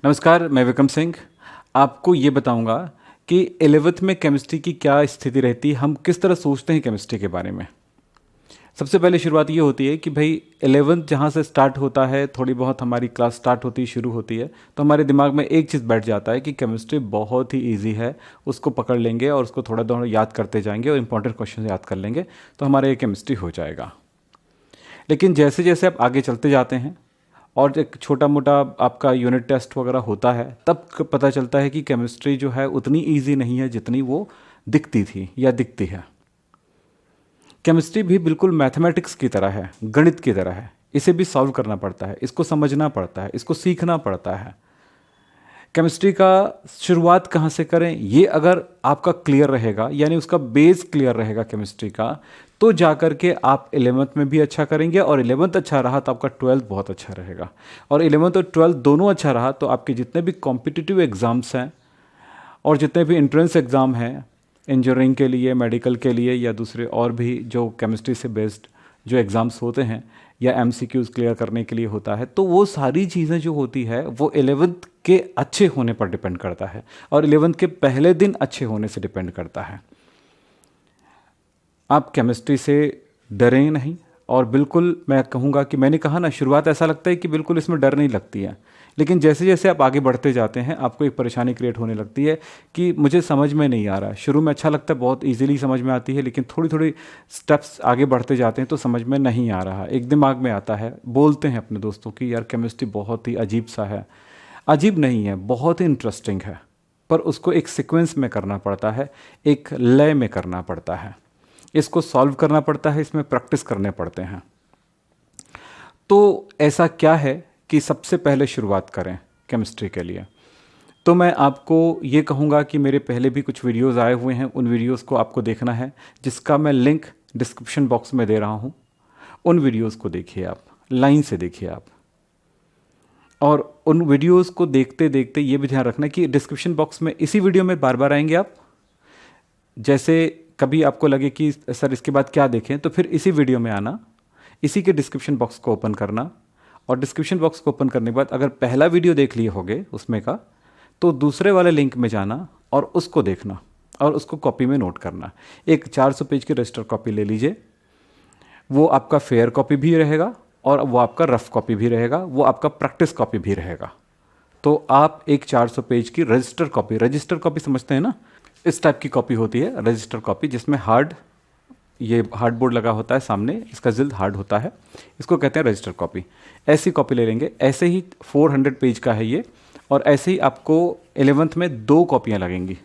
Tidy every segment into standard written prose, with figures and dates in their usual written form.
नमस्कार, मैं विक्रम सिंह। आपको ये बताऊंगा कि 11th में केमिस्ट्री की क्या स्थिति रहती है, हम किस तरह सोचते हैं केमिस्ट्री के बारे में। सबसे पहले शुरुआत ये होती है कि भाई 11th जहाँ से स्टार्ट होता है, थोड़ी बहुत हमारी क्लास स्टार्ट होती है, शुरू होती है, तो हमारे दिमाग में एक चीज़ बैठ जाता है कि केमिस्ट्री बहुत ही ईजी है, उसको पकड़ लेंगे और उसको थोड़ा थोड़ा याद करते जाएंगे और इंपॉर्टेंट क्वेश्चन याद कर लेंगे तो हमारा ये केमिस्ट्री हो जाएगा। लेकिन जैसे जैसे आप आगे चलते जाते हैं और एक छोटा मोटा आपका यूनिट टेस्ट वगैरह होता है, तब पता चलता है कि केमिस्ट्री जो है उतनी इजी नहीं है जितनी वो दिखती थी या दिखती है। केमिस्ट्री भी बिल्कुल मैथमेटिक्स की तरह है, गणित की तरह है। इसे भी सॉल्व करना पड़ता है, इसको समझना पड़ता है, इसको सीखना पड़ता है। केमिस्ट्री का शुरुआत कहाँ से करें, ये अगर आपका क्लियर रहेगा, यानी उसका बेस क्लियर रहेगा केमिस्ट्री का, तो जाकर के आप 11th में भी अच्छा करेंगे और 11th अच्छा रहा तो आपका 12th बहुत अच्छा रहेगा। और 11th और 12th दोनों अच्छा रहा तो आपके जितने भी कॉम्पिटिटिव एग्ज़ाम्स हैं और जितने भी एंट्रेंस एग्ज़ाम हैं, इंजीनियरिंग के लिए, मेडिकल के लिए या दूसरे और भी जो केमिस्ट्री से बेस्ड जो एग्ज़ाम्स होते हैं या एमसीक्यूज़ क्लियर करने के लिए होता है, तो वो सारी चीज़ें जो होती है वो 11th के अच्छे होने पर डिपेंड करता है और 11th के पहले दिन अच्छे होने से डिपेंड करता है। आप केमिस्ट्री से डरें नहीं। और बिल्कुल मैं कहूँगा कि मैंने कहा ना, शुरुआत ऐसा लगता है कि बिल्कुल इसमें डर नहीं लगती है, लेकिन जैसे जैसे आप आगे बढ़ते जाते हैं आपको एक परेशानी क्रिएट होने लगती है कि मुझे समझ में नहीं आ रहा। शुरू में अच्छा लगता है, बहुत इजीली समझ में आती है, लेकिन थोड़ी थोड़ी स्टेप्स आगे बढ़ते जाते हैं तो समझ में नहीं आ रहा। एक दिमाग में आता है, बोलते हैं अपने दोस्तों की यार केमिस्ट्री बहुत ही अजीब सा है। अजीब नहीं है, बहुत ही इंटरेस्टिंग है, पर उसको एक सीक्वेंस में करना पड़ता है, एक लय में करना पड़ता है, इसको सॉल्व करना पड़ता है, इसमें प्रैक्टिस करने पड़ते हैं। तो ऐसा क्या है कि सबसे पहले शुरुआत करें केमिस्ट्री के लिए, तो मैं आपको ये कहूँगा कि मेरे पहले भी कुछ वीडियोस आए हुए हैं, उन वीडियोस को आपको देखना है, जिसका मैं लिंक डिस्क्रिप्शन बॉक्स में दे रहा हूँ। उन वीडियोस को देखिए, आप लाइन से देखिए आप। और उन वीडियोस को देखते देखते ये भी ध्यान रखना कि डिस्क्रिप्शन बॉक्स में इसी वीडियो में बार बार आएंगे आप। जैसे कभी आपको लगे कि सर इसके बाद क्या देखें, तो फिर इसी वीडियो में आना, इसी के डिस्क्रिप्शन बॉक्स को ओपन करना, और डिस्क्रिप्शन बॉक्स को ओपन करने के बाद अगर पहला वीडियो देख लिए होगे उसमें का, तो दूसरे वाले लिंक में जाना और उसको देखना और उसको कॉपी में नोट करना। एक 400 पेज की रजिस्टर कॉपी ले लीजिए, वो आपका फेयर कॉपी भी रहेगा और वो आपका रफ कॉपी भी रहेगा, वो आपका प्रैक्टिस कॉपी भी रहेगा। तो आप एक 400 पेज की रजिस्टर कॉपी समझते हैं ना, इस टाइप की कॉपी होती है रजिस्टर कॉपी, जिसमें ये हार्ड बोर्ड लगा होता है सामने, इसका जिल्द हार्ड होता है, इसको कहते हैं रजिस्टर कॉपी। ऐसी कॉपी ले लेंगे, ऐसे ही 400 पेज का है ये, और ऐसे ही आपको 11th में 2 कॉपियाँ लगेंगी।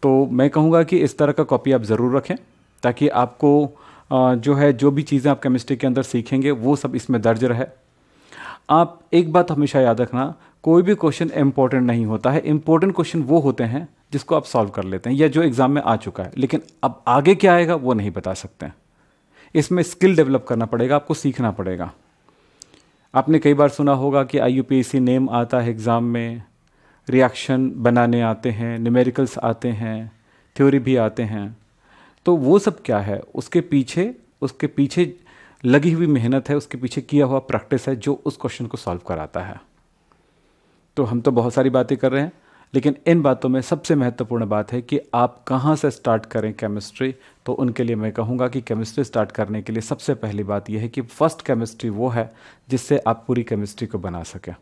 तो मैं कहूँगा कि इस तरह का कॉपी आप ज़रूर रखें, ताकि आपको जो भी चीज़ें आप केमिस्ट्री के अंदर सीखेंगे वो सब इसमें दर्ज रहे। आप एक बात हमेशा याद रखना, कोई भी क्वेश्चन इम्पोर्टेंट नहीं होता है। इम्पोर्टेंट क्वेश्चन वो होते हैं जिसको आप सॉल्व कर लेते हैं या जो एग्ज़ाम में आ चुका है, लेकिन अब आगे क्या आएगा वो नहीं बता सकते हैं। इसमें स्किल डेवलप करना पड़ेगा, आपको सीखना पड़ेगा। आपने कई बार सुना होगा कि IUPAC नेम आता है एग्ज़ाम में, रिएक्शन बनाने आते हैं, न्यूमेरिकल्स आते हैं, थ्योरी भी आते हैं। तो वो सब क्या है, उसके पीछे लगी हुई मेहनत है, उसके पीछे किया हुआ प्रैक्टिस है जो उस क्वेश्चन को सॉल्व कराता है। तो हम तो बहुत सारी बातें कर रहे हैं, लेकिन इन बातों में सबसे महत्वपूर्ण बात है कि आप कहाँ से स्टार्ट करें केमिस्ट्री। तो उनके लिए मैं कहूँगा कि केमिस्ट्री स्टार्ट करने के लिए सबसे पहली बात यह है कि फर्स्ट केमिस्ट्री वो है जिससे आप पूरी केमिस्ट्री को बना सकें।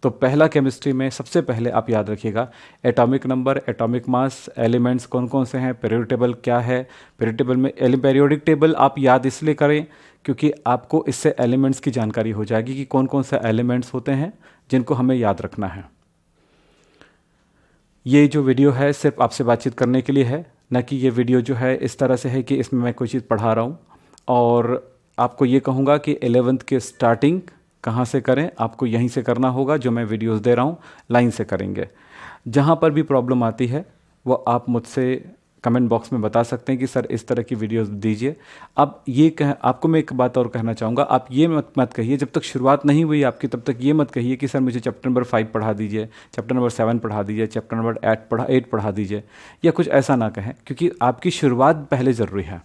तो पहला केमिस्ट्री में सबसे पहले आप याद रखिएगा atomic number, atomic mass, elements कौन कौन से हैं, पीरियोडिक टेबल क्या है। पीरियोडिक टेबल आप याद इसलिए करें क्योंकि आपको इससे एलिमेंट्स की जानकारी हो जाएगी कि कौन कौन से एलिमेंट्स होते हैं जिनको हमें याद रखना है। ये जो वीडियो है सिर्फ आपसे बातचीत करने के लिए है, न कि ये वीडियो जो है इस तरह से है कि इसमें मैं कोई चीज़ पढ़ा रहा हूँ। और आपको ये कहूँगा कि 11th के स्टार्टिंग कहाँ से करें, आपको यहीं से करना होगा। जो मैं वीडियोस दे रहा हूँ लाइन से करेंगे। जहाँ पर भी प्रॉब्लम आती है वो आप मुझसे कमेंट बॉक्स में बता सकते हैं कि सर इस तरह की वीडियोस दीजिए। अब आपको मैं एक बात और कहना चाहूँगा, आप ये मत कहिए जब तक शुरुआत नहीं हुई आपकी, तब तक ये मत कहिए कि सर मुझे चैप्टर नंबर 5 पढ़ा दीजिए, चैप्टर नंबर 7 पढ़ा दीजिए, चैप्टर नंबर 8 पढ़ा दीजिए, या कुछ ऐसा ना कहें, क्योंकि आपकी शुरुआत पहले ज़रूरी है।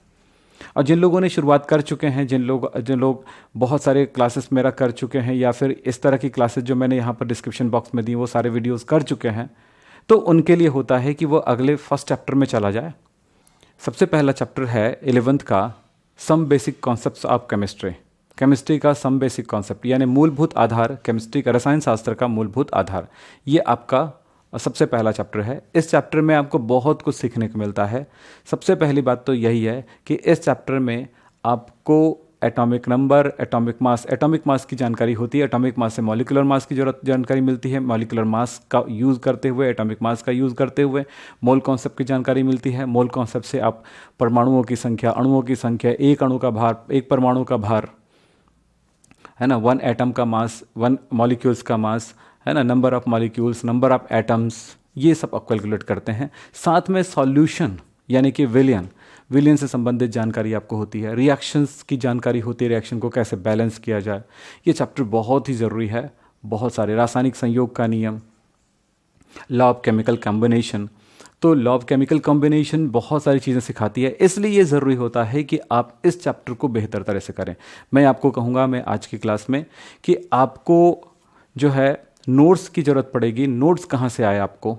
और जिन लोगों ने शुरुआत कर चुके हैं, जिन लोग बहुत सारे क्लासेस मेरा कर चुके हैं या फिर इस तरह की क्लासेस जो मैंने यहाँ पर डिस्क्रिप्शन बॉक्स में दी वो सारे वीडियोस कर चुके हैं, तो उनके लिए होता है कि वो अगले फर्स्ट चैप्टर में चला जाए। सबसे पहला चैप्टर है 11th का some basic concepts of chemistry. Chemistry का सम बेसिक कॉन्सेप्ट यानी मूलभूत आधार, केमिस्ट्री का रसायन शास्त्र का मूलभूत आधार, ये आपका सबसे पहला चैप्टर है। इस चैप्टर में आपको बहुत कुछ सीखने को मिलता है। सबसे पहली बात तो यही है कि इस चैप्टर में आपको एटॉमिक नंबर, एटॉमिक मास की जानकारी होती है। एटॉमिक मास से मॉलिक्यूलर मास की जानकारी मिलती है। मॉलिक्यूलर मास का यूज़ करते हुए, एटॉमिक मास का यूज़ करते हुए मोल कॉन्सेप्ट की जानकारी मिलती है। मोल कॉन्सेप्ट से आप परमाणुओं की संख्या, अणुओं की संख्या, एक अणु का भार, एक परमाणु का भार, है ना, 1 एटम का मास, 1 मॉलिक्यूल्स का मास, है ना, number of molecules, number of atoms, ये सब आप कैलकुलेट करते हैं। साथ में सॉल्यूशन यानी कि विलियन से संबंधित जानकारी आपको होती है। रिएक्शंस की जानकारी होती है, रिएक्शन को कैसे बैलेंस किया जाए। ये चैप्टर बहुत ही ज़रूरी है। बहुत सारे रासायनिक संयोग का नियम, लॉ ऑफ केमिकल कॉम्बिनेशन। तो लॉ ऑफ केमिकल कॉम्बिनेशन बहुत सारी चीज़ें सिखाती है, इसलिए ये ज़रूरी होता है कि आप इस चैप्टर को बेहतर तरह से करें। मैं आपको कहूँगा, मैं आज की क्लास में, कि आपको जो है नोट्स की ज़रूरत पड़ेगी। नोट्स कहाँ से आए, आपको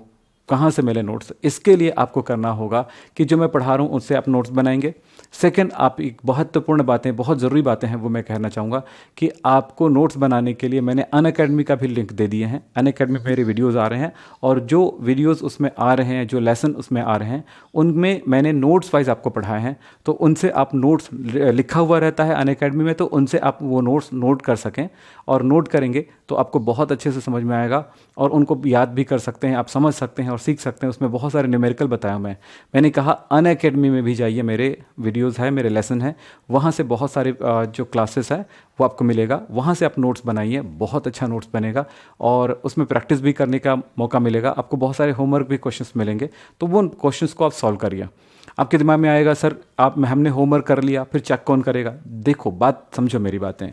कहाँ से मिले नोट्स, इसके लिए आपको करना होगा कि जो मैं पढ़ा रहा हूँ उससे आप नोट्स बनाएंगे। सेकंड, आप एक महत्वपूर्ण बातें, बहुत ज़रूरी बातें हैं वो मैं कहना चाहूँगा कि आपको नोट्स बनाने के लिए मैंने अनअकैडमी का भी लिंक दे दिए हैं। अनअकैडमी में मेरे वीडियोज़ आ रहे हैं और जो वीडियोज़ उसमें आ रहे हैं, जो लेसन उसमें आ रहे हैं, उनमें मैंने नोट्स वाइज आपको पढ़ाए हैं। तो उनसे आप नोट्स लिखा हुआ रहता है अनअकैडमी में, तो उनसे आप वो नोट्स नोट कर सकें, और नोट करेंगे तो आपको बहुत अच्छे से समझ में आएगा और उनको याद भी कर सकते हैं, आप समझ सकते हैं और सीख सकते हैं। उसमें बहुत सारे न्यूमेरिकल बताया मैंने कहा अनअकैडमी में भी जाइए, मेरे वीडियोज़ है, मेरे लेसन है, वहाँ से बहुत सारे जो क्लासेस है वो आपको मिलेगा। वहाँ से आप नोट्स बनाइए, बहुत अच्छा नोट्स बनेगा और उसमें प्रैक्टिस भी करने का मौका मिलेगा। आपको बहुत सारे होमवर्क भी क्वेश्चंस मिलेंगे, तो वो क्वेश्चंस को आप सॉल्व करिए। आपके दिमाग में आएगा, सर हमने होमवर्क कर लिया, फिर चेक कौन करेगा? देखो, बात समझो मेरी बातें।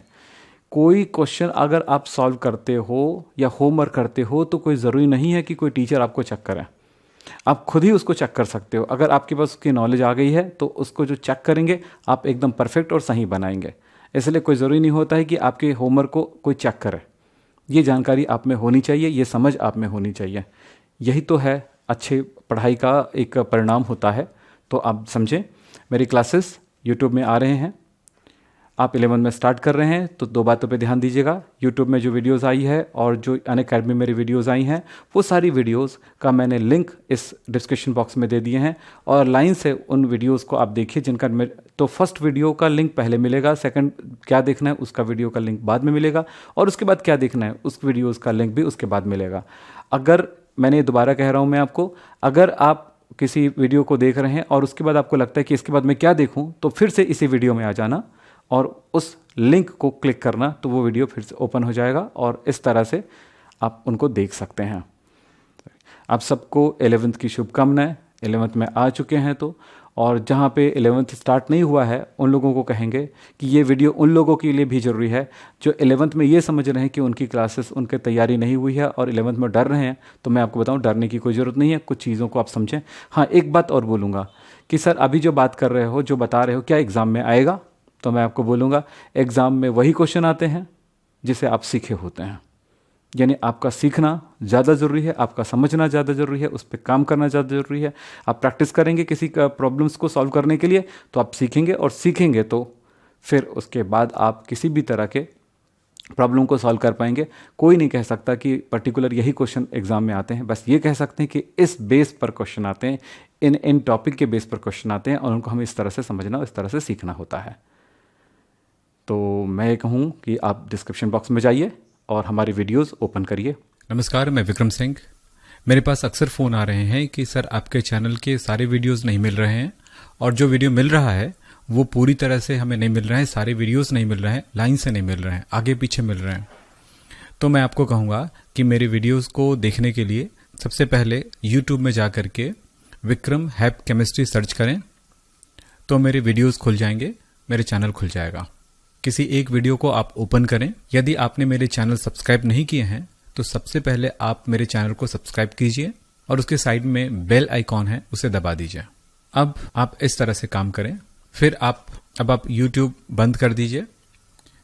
कोई क्वेश्चन अगर आप सॉल्व करते हो या होमवर्क करते हो तो कोई ज़रूरी नहीं है कि कोई टीचर आपको चेक करे। आप खुद ही उसको चेक कर सकते हो। अगर आपके पास उसकी नॉलेज आ गई है तो उसको जो चेक करेंगे आप एकदम परफेक्ट और सही बनाएंगे। इसलिए कोई ज़रूरी नहीं होता है कि आपके होमवर्क को कोई चेक करे। ये जानकारी आप में होनी चाहिए, ये समझ आप में होनी चाहिए। यही तो है अच्छे पढ़ाई का एक परिणाम होता है। तो आप समझें, मेरी क्लासेस यूट्यूब में आ रहे हैं, आप 11 में स्टार्ट कर रहे हैं, तो 2 बातों पे ध्यान दीजिएगा। यूट्यूब में जो वीडियोस आई है और जो अनअकैडमी में मेरी वीडियोस आई हैं, वो सारी वीडियोस का मैंने लिंक इस डिस्क्रिप्शन बॉक्स में दे दिए हैं और लाइन से उन वीडियोस को आप देखिए जिनका तो फर्स्ट वीडियो का लिंक पहले मिलेगा, सेकंड क्या देखना है उसका वीडियो का लिंक बाद में मिलेगा, और उसके बाद क्या देखना है उस वीडियोज़ का लिंक भी उसके बाद मिलेगा। अगर मैंने दोबारा कह रहा हूँ मैं आपको, अगर आप किसी वीडियो को देख रहे हैं और उसके बाद आपको लगता है कि इसके बाद मैं क्या देखूँ, तो फिर से इसी वीडियो में आ जाना और उस लिंक को क्लिक करना, तो वो वीडियो फिर से ओपन हो जाएगा और इस तरह से आप उनको देख सकते हैं। आप सबको 11th की शुभकामनाएं। 11th में आ चुके हैं तो, और जहाँ पे 11th स्टार्ट नहीं हुआ है उन लोगों को कहेंगे कि ये वीडियो उन लोगों के लिए भी ज़रूरी है जो 11th में ये समझ रहे हैं कि उनकी क्लासेस उनकी तैयारी नहीं हुई है और 11th में डर रहे हैं। तो मैं आपको बताऊं, डरने की कोई ज़रूरत नहीं है, कुछ चीज़ों को आप समझें। हाँ, एक बात और बोलूँगा कि सर अभी जो बात कर रहे हो, जो बता रहे हो, क्या एग्ज़ाम में आएगा? तो मैं आपको बोलूँगा, एग्ज़ाम में वही क्वेश्चन आते हैं जिसे आप सीखे होते हैं। यानी आपका सीखना ज़्यादा ज़रूरी है, आपका समझना ज़्यादा ज़रूरी है, उस पर काम करना ज़्यादा ज़रूरी है। आप प्रैक्टिस करेंगे किसी का प्रॉब्लम्स को सॉल्व करने के लिए, तो आप सीखेंगे, और सीखेंगे तो फिर उसके बाद आप किसी भी तरह के प्रॉब्लम को सॉल्व कर पाएंगे। कोई नहीं कह सकता कि पर्टिकुलर यही क्वेश्चन एग्ज़ाम में आते हैं, बस ये कह सकते हैं कि इस बेस पर क्वेश्चन आते हैं, इन टॉपिक के बेस पर क्वेश्चन आते हैं, और उनको हमें इस तरह से समझना, इस तरह से सीखना होता है। तो मैं कहूँ कि आप डिस्क्रिप्शन बॉक्स में जाइए और हमारी वीडियोस ओपन करिए। नमस्कार, मैं विक्रम सिंह। मेरे पास अक्सर फ़ोन आ रहे हैं कि सर आपके चैनल के सारे वीडियोस नहीं मिल रहे हैं, और जो वीडियो मिल रहा है वो पूरी तरह से हमें नहीं मिल रहा है, सारे वीडियोस नहीं मिल रहे हैं, लाइन से नहीं मिल रहे हैं, आगे पीछे मिल रहे हैं। तो मैं आपको कहूँगा कि मेरे वीडियोस को देखने के लिए सबसे पहले यूट्यूब में जा कर के विक्रम हैप केमिस्ट्री सर्च करें, तो मेरे वीडियोस खुल जाएंगे, मेरे चैनल खुल जाएगा। किसी एक वीडियो को आप ओपन करें। यदि आपने मेरे चैनल सब्सक्राइब नहीं किए हैं तो सबसे पहले आप मेरे चैनल को सब्सक्राइब कीजिए और उसके साइड में बेल आइकॉन है, उसे दबा दीजिए। अब आप इस तरह से काम करें फिर अब आप YouTube बंद कर दीजिए।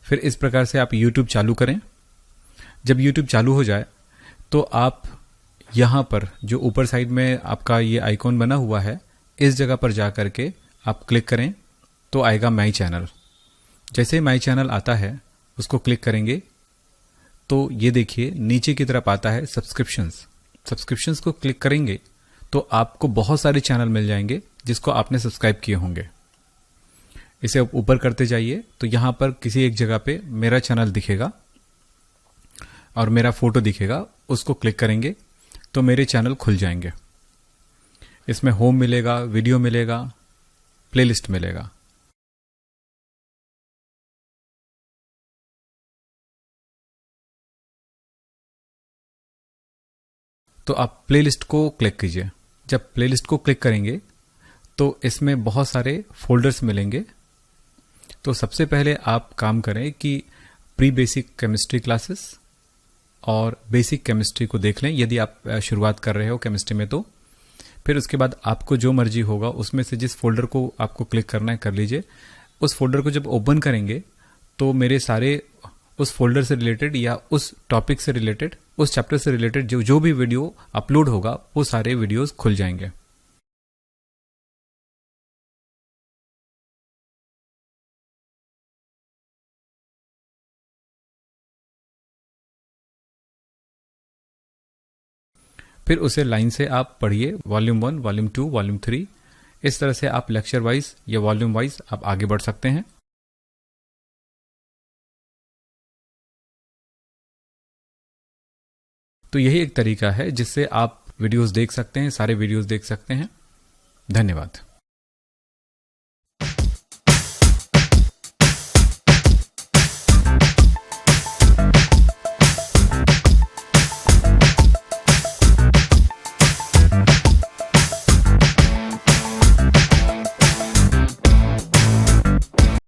फिर इस प्रकार से आप YouTube चालू करें। जब YouTube चालू हो जाए तो आप यहाँ पर जो ऊपर साइड में आपका ये आइकॉन बना हुआ है, इस जगह पर जा करके आप क्लिक करें तो आएगा माई चैनल। जैसे माई चैनल आता है उसको क्लिक करेंगे तो ये देखिए नीचे की तरफ आता है सब्सक्रिप्शंस को क्लिक करेंगे तो आपको बहुत सारे चैनल मिल जाएंगे जिसको आपने सब्सक्राइब किए होंगे। इसे आप ऊपर करते जाइए तो यहाँ पर किसी एक जगह पे मेरा चैनल दिखेगा और मेरा फोटो दिखेगा, उसको क्लिक करेंगे तो मेरे चैनल खुल जाएंगे। इसमें होम मिलेगा, वीडियो मिलेगा, प्लेलिस्ट मिलेगा। तो आप प्लेलिस्ट को क्लिक कीजिए। जब प्लेलिस्ट को क्लिक करेंगे तो इसमें बहुत सारे फोल्डर्स मिलेंगे। तो सबसे पहले आप काम करें कि प्री बेसिक केमिस्ट्री क्लासेस और बेसिक केमिस्ट्री को देख लें यदि आप शुरुआत कर रहे हो केमिस्ट्री में। तो फिर उसके बाद आपको जो मर्जी होगा उसमें से जिस फोल्डर को आपको क्लिक करना है कर लीजिए। उस फोल्डर को जब ओपन करेंगे तो मेरे सारे उस फोल्डर से रिलेटेड या उस टॉपिक से रिलेटेड, उस चैप्टर से रिलेटेड जो भी वीडियो अपलोड होगा वो सारे वीडियोस खुल जाएंगे। फिर उसे लाइन से आप पढ़िए, वॉल्यूम 1, वॉल्यूम 2, वॉल्यूम 3। इस तरह से आप लेक्चर वाइज या वॉल्यूम वाइज आप आगे बढ़ सकते हैं। तो यही एक तरीका है जिससे आप वीडियोस देख सकते हैं, सारे वीडियोस देख सकते हैं। धन्यवाद।